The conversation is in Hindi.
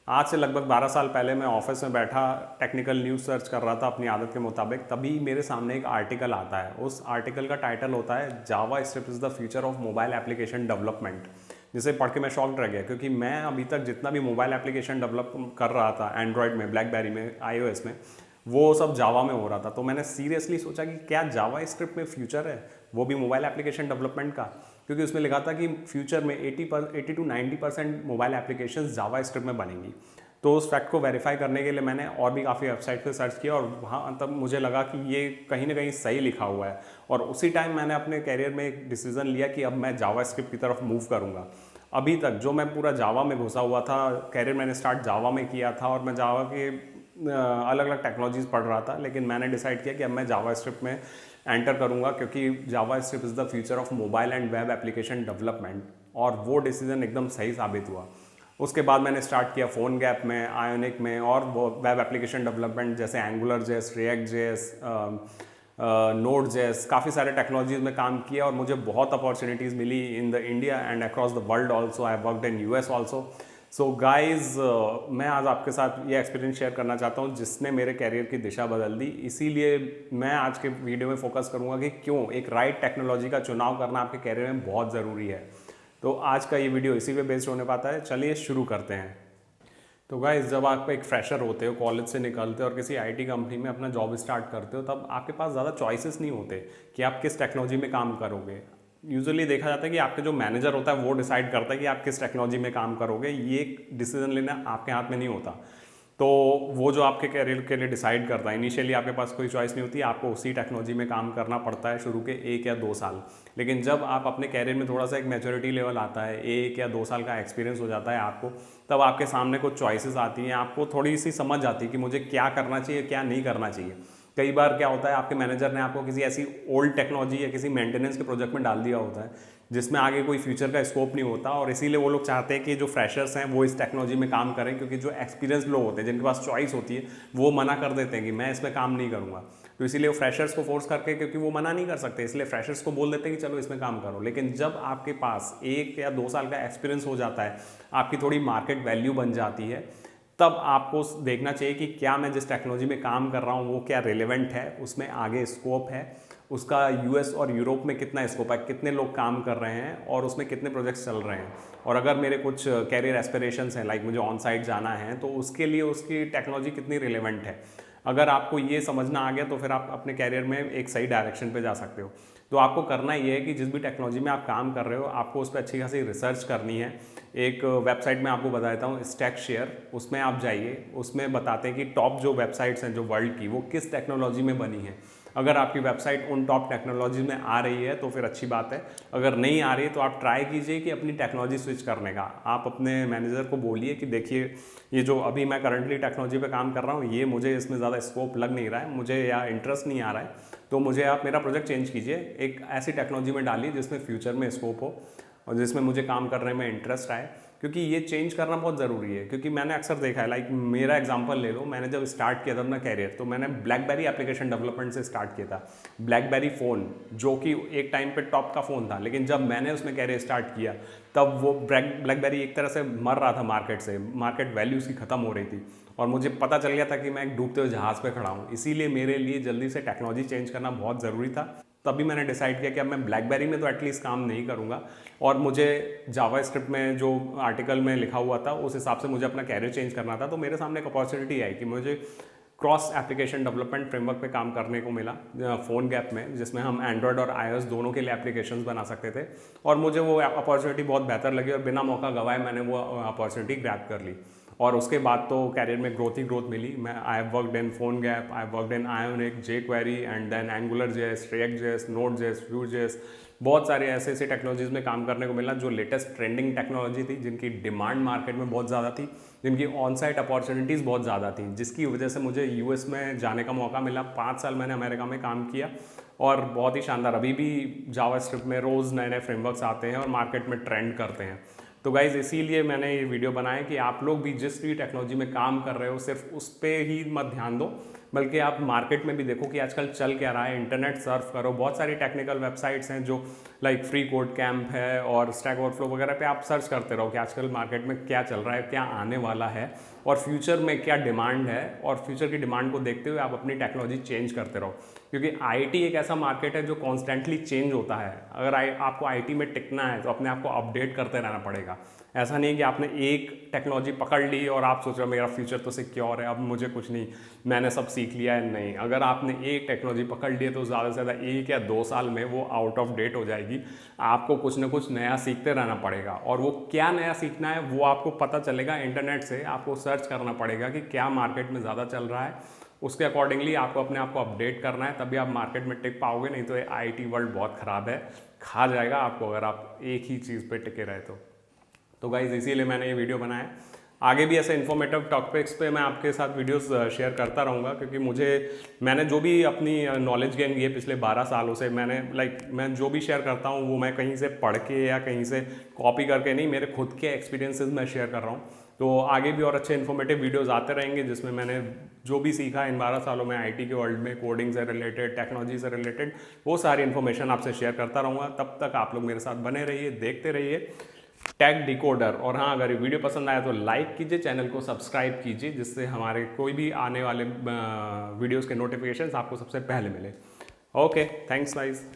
आज से लगभग 12 साल पहले मैं ऑफिस में बैठा टेक्निकल न्यूज़ सर्च कर रहा था अपनी आदत के मुताबिक, तभी मेरे सामने एक आर्टिकल आता है। उस आर्टिकल का टाइटल होता है JavaScript is the future of mobile application development. जिसे पढ़ के मैं शॉक्ड रह गया, क्योंकि मैं अभी तक जितना भी मोबाइल एप्लीकेशन डेवलप कर रहा था एंड्रॉयड में, ब्लैकबेरी में, iOS में, वो सब जावा में हो रहा था। तो मैंने सीरियसली सोचा कि क्या जावा स्क्रिप्ट में फ्यूचर है, वो भी मोबाइल एप्लीकेशन डेवलपमेंट का। क्योंकि उसमें लिखा था कि फ्यूचर में 80 to 90% mobile applications Java script में बनेंगी। तो उस फैक्ट को वेरीफाई करने के लिए मैंने और भी काफ़ी वेबसाइट पे सर्च किया, और वहाँ तब मुझे लगा कि ये कहीं ना कहीं सही लिखा हुआ है। और उसी टाइम मैंने अपने कैरियर में एक डिसीजन लिया कि अब मैं जावा स्क्रिप्ट की तरफ मूव करूँगा। अभी तक जो मैं पूरा जावा में घुसा हुआ था, कैरियर मैंने स्टार्ट जावा में किया था, और मैं जावा के अलग अलग टेक्नोलॉजीज़ पढ़ रहा था, लेकिन मैंने डिसाइड किया कि अब मैं जावा स्क्रिप्ट में एंटर करूंगा, क्योंकि JavaScript is the future of mobile and web application development. और वो डिसीजन एकदम सही साबित हुआ। उसके बाद मैंने स्टार्ट किया फोन गैप में, आयोनिक में, और वेब एप्लीकेशन डेवलपमेंट जैसे Angular JS, React JS, Node JS, काफ़ी सारे टेक्नोलॉजीज में काम किया, और मुझे बहुत अपॉर्चुनिटीज़ मिली in the India and across the world also. I worked in US also. So guys, मैं आज आपके साथ ये एक्सपीरियंस शेयर करना चाहता हूँ जिसने मेरे कैरियर की दिशा बदल दी। इसीलिए मैं आज के वीडियो में फोकस करूँगा कि क्यों एक राइट टेक्नोलॉजी का चुनाव करना आपके कैरियर में बहुत ज़रूरी है। तो आज का ये वीडियो इसी पे बेस्ड होने पाता है। चलिए शुरू करते हैं। तो गाइज, जब आप एक फ्रेशर होते हो, कॉलेज से निकलते हो और किसी आईटी कंपनी में अपना जॉब स्टार्ट करते हो, तब आपके पास ज़्यादा चॉइसेस नहीं होते कि आप किस टेक्नोलॉजी में काम करोगे। यूजुअली देखा जाता है कि आपके जो मैनेजर होता है वो डिसाइड करता है कि आप किस टेक्नोलॉजी में काम करोगे। ये डिसीजन लेना आपके हाथ में नहीं होता। तो वो जो आपके कैरियर के लिए डिसाइड करता है, इनिशियली आपके पास कोई चॉइस नहीं होती, आपको उसी टेक्नोलॉजी में काम करना पड़ता है शुरू के 1 या 2 साल। लेकिन जब आप अपने कैरियर में थोड़ा सा एक मैच्योरिटी लेवल आता है, 1 या 2 साल का एक्सपीरियंस हो जाता है आपको, तब आपके सामने कुछ चॉइसेस आती हैं, आपको थोड़ी सी समझ आती है कि मुझे क्या करना चाहिए, क्या नहीं करना चाहिए। कई बार क्या होता है, आपके मैनेजर ने आपको किसी ऐसी ओल्ड टेक्नोलॉजी या किसी मेंटेनेंस के प्रोजेक्ट में डाल दिया होता है जिसमें आगे कोई फ्यूचर का स्कोप नहीं होता, और इसीलिए वो लोग चाहते हैं कि जो फ्रेशर्स हैं वो इस टेक्नोलॉजी में काम करें, क्योंकि जो एक्सपीरियंस लोग होते हैं जिनके पास चॉइस होती है वो मना कर देते हैं कि मैं इसमें काम नहीं करूँगा। तो इसीलिए वो फ्रेशर्स को फोर्स करके, क्योंकि वो मना नहीं कर सकते, इसलिए फ्रेशर्स को बोल देते हैं कि चलो इसमें काम करो। लेकिन जब आपके पास 1 या 2 साल का एक्सपीरियंस हो जाता है, आपकी थोड़ी मार्केट वैल्यू बन जाती है, तब आपको देखना चाहिए कि क्या मैं जिस टेक्नोलॉजी में काम कर रहा हूँ वो क्या रिलेवेंट है, उसमें आगे स्कोप है, उसका यूएस और यूरोप में कितना स्कोप है, कितने लोग काम कर रहे हैं, और उसमें कितने प्रोजेक्ट्स चल रहे हैं। और अगर मेरे कुछ कैरियर एस्पिरेशंस हैं, लाइक मुझे ऑन साइट जाना है, तो उसके लिए उसकी टेक्नोलॉजी कितनी रिलेवेंट है। अगर आपको ये समझना आ गया तो फिर आप अपने कैरियर में एक सही डायरेक्शन पे जा सकते हो। तो आपको करना ये है कि जिस भी टेक्नोलॉजी में आप काम कर रहे हो, आपको उस पर अच्छी खासी रिसर्च करनी है। एक वेबसाइट में आपको बता देता हूँ, स्टैक शेयर, उसमें आप जाइए। उसमें बताते हैं कि टॉप जो वेबसाइट्स हैं जो वर्ल्ड की, वो किस टेक्नोलॉजी में बनी है। अगर आपकी वेबसाइट उन टॉप टेक्नोलॉजी में आ रही है तो फिर अच्छी बात है। अगर नहीं आ रही है तो आप ट्राई कीजिए कि अपनी टेक्नोलॉजी स्विच करने का। आप अपने मैनेजर को बोलिए कि देखिए, ये जो अभी मैं करंटली टेक्नोलॉजी पे काम कर रहा हूँ, ये मुझे इसमें ज़्यादा स्कोप लग नहीं रहा है, मुझे या इंटरेस्ट नहीं आ रहा है, तो मुझे आप मेरा प्रोजेक्ट चेंज कीजिए, एक ऐसी टेक्नोलॉजी में डालिए जिसमें फ्यूचर में स्कोप हो और जिसमें मुझे काम करने में इंटरेस्ट आए। क्योंकि ये चेंज करना बहुत ज़रूरी है। क्योंकि मैंने अक्सर देखा है, लाइक मेरा एग्जांपल ले लो, मैंने जब स्टार्ट किया था अपना कैरियर, तो मैंने ब्लैकबेरी एप्लीकेशन डेवलपमेंट से स्टार्ट किया था। ब्लैकबेरी फ़ोन जो कि एक टाइम पे टॉप का फ़ोन था, लेकिन जब मैंने उसमें कैरियर स्टार्ट किया तब वो ब्लैकबेरी एक तरह से मर रहा था मार्केट से, मार्केट वैल्यू उसकी ख़त्म हो रही थी, और मुझे पता चल गया था कि मैं एक डूबते हुए जहाज़ पे खड़ा हूँ। इसीलिए मेरे लिए जल्दी से टेक्नोलॉजी चेंज करना बहुत ज़रूरी था। तभी मैंने डिसाइड किया कि अब मैं ब्लैकबेरी में तो एटलीस्ट काम नहीं करूँगा, और मुझे जावा स्क्रिप्ट में जो आर्टिकल में लिखा हुआ था उस हिसाब से मुझे अपना कैरियर चेंज करना था। तो मेरे सामने एक अपॉर्चुनिटी आई कि मुझे क्रॉस एप्लीकेशन डेवलपमेंट फ्रेमवर्क पे काम करने को मिला फ़ोन गैप में, जिसमें हम एंड्रॉयड और iOS दोनों के लिए एप्लीकेशंस बना सकते थे। और मुझे वो अपॉर्चुनिटी बहुत बेहतर लगी, और बिना मौका गंवाए मैंने वो अपॉर्चुनिटी ग्रैब कर ली। और उसके बाद तो कैरियर में ग्रोथ ही ग्रोथ मिली। मैं I have worked in PhoneGap, I have worked in Ionic, jQuery, and then Angular JS, React JS, Node JS, Vue JS. बहुत सारे ऐसे ऐसे टेक्नोलॉजीज़ में काम करने को मिला जो लेटेस्ट ट्रेंडिंग टेक्नोलॉजी थी, जिनकी डिमांड मार्केट में बहुत ज़्यादा थी, जिनकी ऑन साइट अपॉर्चुनिटीज़ बहुत ज़्यादा थी, जिसकी वजह से मुझे यूएस में जाने का मौका मिला। 5 साल मैंने अमेरिका में काम किया, और बहुत ही शानदार। अभी भी जावा स्क्रिप्ट में रोज़ नए नए फ्रेमवर्क्स आते हैं और मार्केट में ट्रेंड करते हैं। तो गाइज इसीलिए मैंने ये वीडियो बनाया कि आप लोग भी जिस भी टेक्नोलॉजी में काम कर रहे हो सिर्फ उस पर ही मत ध्यान दो, बल्कि आप मार्केट में भी देखो कि आजकल चल क्या रहा है, इंटरनेट सर्फ करो। बहुत सारी टेक्निकल वेबसाइट्स हैं जो लाइक फ्री कोड कैंप है और स्टैक ओवरफ्लो वगैरह पे आप सर्च करते रहो कि आजकल मार्केट में क्या चल रहा है, क्या आने वाला है और फ्यूचर में क्या डिमांड है, और फ्यूचर की डिमांड को देखते हुए आप अपनी टेक्नोलॉजी चेंज करते रहो। क्योंकि आईटी एक ऐसा मार्केट है जो कॉन्स्टेंटली चेंज होता है। अगर आपको आईटी में टिकना है तो अपने आप को अपडेट करते रहना पड़ेगा। ऐसा नहीं है कि आपने एक टेक्नोलॉजी पकड़ ली और आप सोच रहे हो मेरा फ्यूचर तो सिक्योर है, अब मुझे कुछ नहीं, मैंने सब सीख लिया है। नहीं, अगर आपने एक टेक्नोलॉजी पकड़ ली है तो ज़्यादा से ज़्यादा 1 या 2 साल में वो आउट ऑफ डेट हो जाएगी। आपको कुछ ना कुछ नया सीखते रहना पड़ेगा, और वो क्या नया सीखना है वो आपको पता चलेगा इंटरनेट से। आपको सर्च करना पड़ेगा कि क्या मार्केट में ज़्यादा चल रहा है, उसके अकॉर्डिंगली आपको अपने आप को अपडेट करना है, तभी आप मार्केट में टिक पाओगे। नहीं तो आईटी वर्ल्ड बहुत ख़राब है, खा जाएगा आपको अगर आप एक ही चीज़ पे टिके रहे तो गाइज इसीलिए मैंने ये वीडियो बनाया। आगे भी ऐसे इन्फॉर्मेटिव टॉपिक्स पे मैं आपके साथ वीडियोस शेयर करता रहूँगा, क्योंकि मैंने जो भी अपनी नॉलेज गेन की है पिछले 12 सालों से, मैं जो भी शेयर करता हूँ वो मैं कहीं से पढ़ के या कहीं से कॉपी करके नहीं, मेरे खुद के एक्सपीरियंसेस मैं शेयर कर रहा हूँ। तो आगे भी और अच्छे इन्फॉर्मेटिव वीडियोस आते रहेंगे जिसमें मैंने जो भी सीखा इन 12 सालों में आईटी के वर्ल्ड में, कोडिंग से रिलेटेड, टेक्नोलॉजी से रिलेटेड, वो सारी इन्फॉर्मेशन आपसे शेयर करता रहूँगा। तब तक आप लोग मेरे साथ बने रहिए, देखते रहिए टेक डिकोडर। और हाँ, अगर ये वीडियो पसंद आया तो लाइक कीजिए, चैनल को सब्सक्राइब कीजिए, जिससे हमारे कोई भी आने वाले वीडियोस के नोटिफिकेशंस आपको सबसे पहले मिले। Okay, thanks guys.